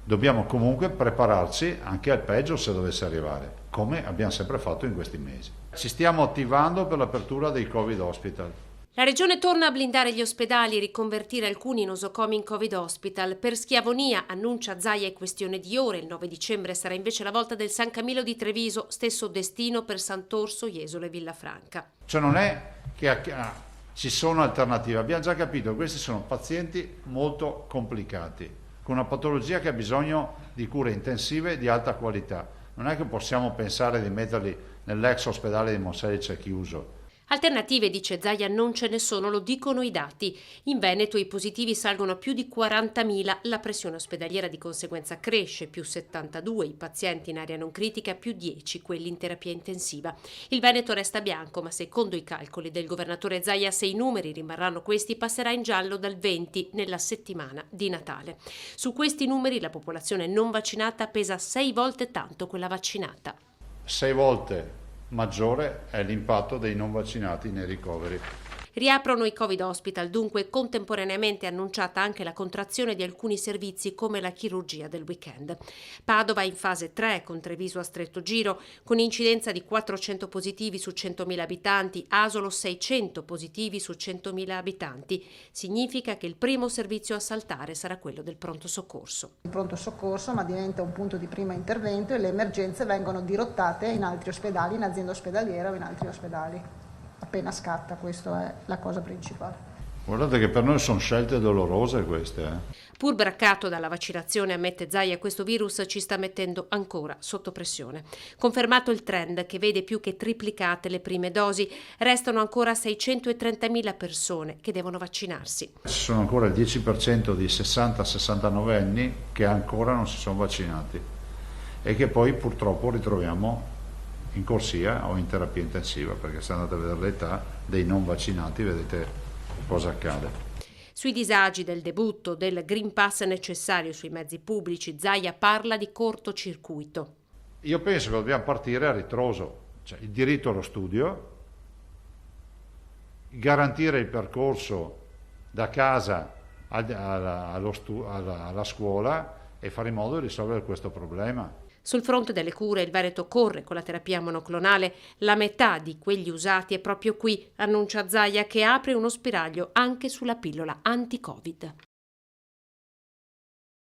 Dobbiamo comunque prepararci anche al peggio se dovesse arrivare, come abbiamo sempre fatto in questi mesi. Ci stiamo attivando per l'apertura dei Covid Hospital. La Regione torna a blindare gli ospedali e riconvertire alcuni nosocomi in Covid Hospital. Per Schiavonia, annuncia Zaia, è questione di ore. Il 9 dicembre sarà invece la volta del San Camillo di Treviso, stesso destino per Sant'Orso, Jesolo e Villafranca. Cioè non è che ci sono alternative, abbiamo già capito che questi sono pazienti molto complicati, con una patologia che ha bisogno di cure intensive e di alta qualità. Non è che possiamo pensare di metterli nell'ex ospedale di Monselice chiuso. Alternative, dice Zaia, non ce ne sono, lo dicono i dati. In Veneto i positivi salgono a più di 40.000, la pressione ospedaliera di conseguenza cresce, più 72, i pazienti in area non critica, più 10, quelli in terapia intensiva. Il Veneto resta bianco, ma secondo i calcoli del governatore Zaia, se i numeri rimarranno questi, passerà in giallo dal 20 nella settimana di Natale. Su questi numeri la popolazione non vaccinata pesa 6 volte tanto quella vaccinata. 6 volte maggiore è l'impatto dei non vaccinati nei ricoveri. Riaprono i Covid Hospital, dunque contemporaneamente è annunciata anche la contrazione di alcuni servizi come la chirurgia del weekend. Padova in fase 3 con Treviso a stretto giro, con incidenza di 400 positivi su 100.000 abitanti, Asolo 600 positivi su 100.000 abitanti. Significa che il primo servizio a saltare sarà quello del pronto soccorso. Il pronto soccorso ma diventa un punto di primo intervento e le emergenze vengono dirottate in altri ospedali, in azienda ospedaliera o in altri ospedali. Appena scatta, questa è la cosa principale. Guardate che per noi sono scelte dolorose queste. Pur braccato dalla vaccinazione, ammette Zaia, questo virus ci sta mettendo ancora sotto pressione. Confermato il trend che vede più che triplicate le prime dosi, restano ancora 630.000 persone che devono vaccinarsi. Ci sono ancora il 10% di 60-69 anni che ancora non si sono vaccinati e che poi purtroppo ritroviamo in corsia o in terapia intensiva, perché se andate a vedere l'età dei non vaccinati vedete cosa accade. Sui disagi del debutto del Green Pass necessario sui mezzi pubblici, Zaia parla di cortocircuito. Io penso che dobbiamo partire a ritroso, cioè il diritto allo studio, garantire il percorso da casa alla scuola e fare in modo di risolvere questo problema. Sul fronte delle cure il Veneto corre con la terapia monoclonale, la metà di quegli usati è proprio qui, annuncia Zaia, che apre uno spiraglio anche sulla pillola anti-Covid.